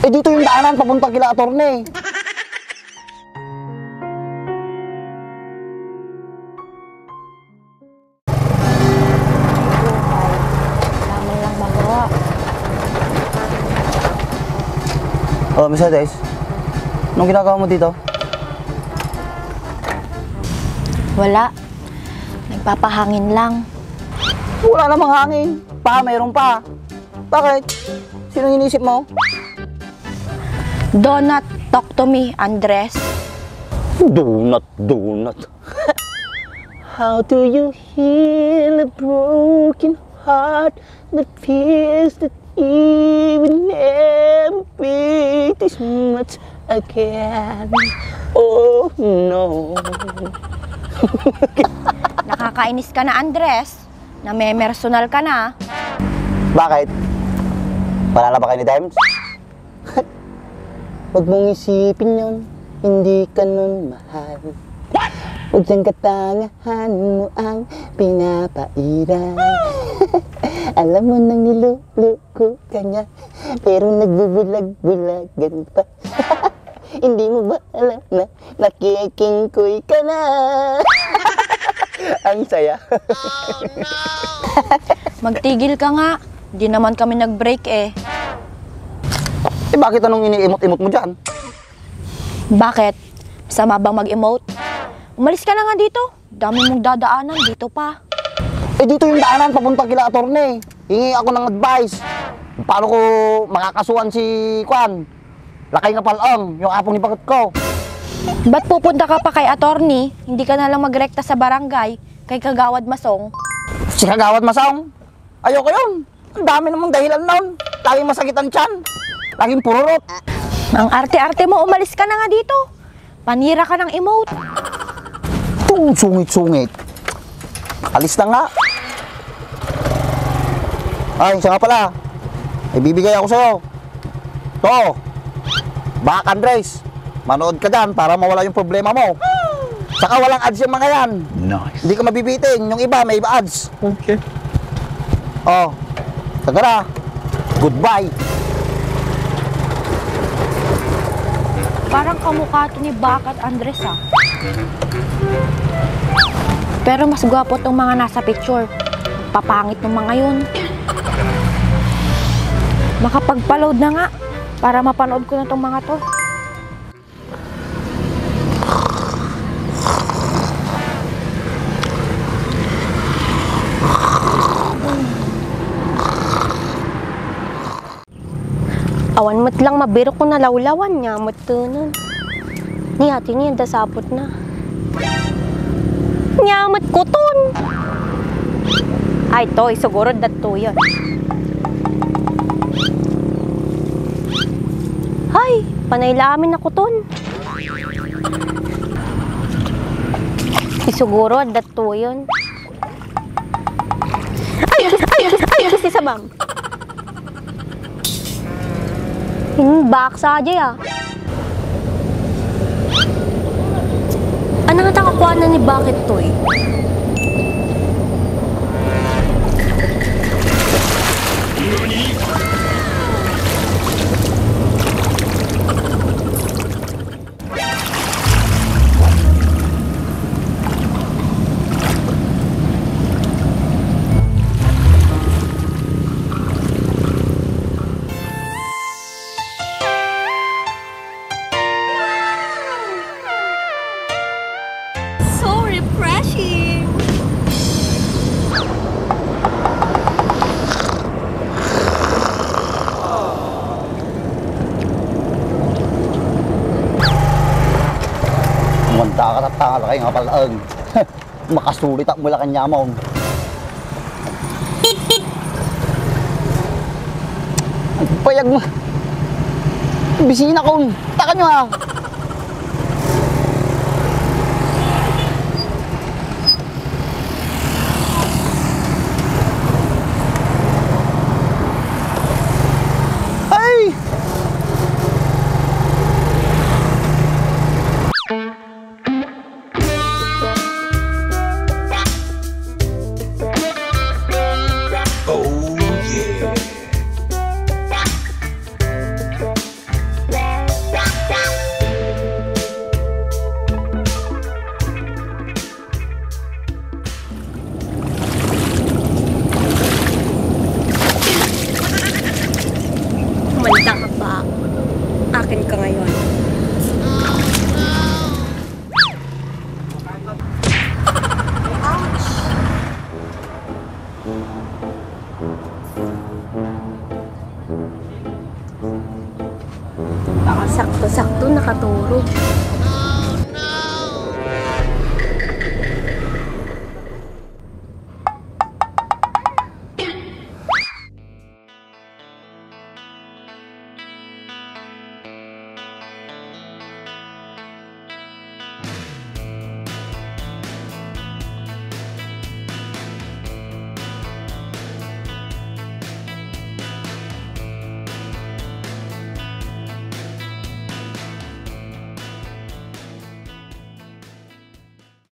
Eh dito yung daanan papunta kila attorney. Laman lang magawa. Oh, Mercedes. Anong ginagawa mo dito? Wala. Nagpapahangin lang. Wala namang hangin. Mayroon pa. Bakit? Sinong inisip mo? Do not talk to me, Andres. Donut. How do you heal a broken heart that feels that it will never be this much again? Oh no. Nakakainis ka na, Andres. Namemersonal ka na. Bakit? Wala na ba kayo ni Dimes? Huwag mong isipin yun, hindi ka nun mahal. Huwag siyang katangahan mo ang pinapairal. Alam mo nang niluluko ka niya, pero nagbubulag-bulagan pa. Hindi mo ba alam na nakikingkoy ka na? Ang saya. Magtigil ka nga. Di naman kami nag-break eh. Eh bakit anong iniimot-imot mo dyan? Bakit? Sama bang mag-emote? Umalis ka na nga dito. Dami mong dadaanan dito pa. Eh dito yung daanan papunta kila attorney. Hingi ako ng advice. Paano ko makakasuhan si Kwan? Lakay nga palong, yung apong ipagot ko. Ba't pupunta ka pa kay attorney? Hindi ka na lang magrekta sa barangay kay Kagawad Masong? Si Kagawad Masong? Ayoko yun. Ang dami namang dahilan nun. Laging masakit ang tiyan. Laging pururot. Ang arte-arte mo, umalis ka na nga dito. Panira ka ng emote. Sungit-sungit. Alis na nga. Ay, siya nga pala. Ibibigay ako sa'yo. To. Bak Andres. Manood ka dyan para mawala yung problema mo. Saka walang ads yung mga yan. Nice. Hindi ka mabibitin. Yung iba, may iba ads. Okay. Oh. Taga na. Goodbye. Parang kamukha to ni Bakat Andres ah. Pero mas gwapo tong mga nasa picture. Papangit ng mga yun. Makapagpa-load na nga para mapanood ko na tong mga to. Awan mo't lang mabiro ko na lawlawan niya mo't tunon. Ni hati niya dasapot na. Nyamot kuton. Ay toy siguro dato yun. Hay, panay lamin na kuton. Siguro dato yun. Ay, si Sabam. Baksa aja ya. Ano nga takakuha na ni Bakit Toy? Lakay nga palang. Makasulit at mula kanya mo. Ang payag mo. Bisina ko. Taka nyo ha. nakaturo.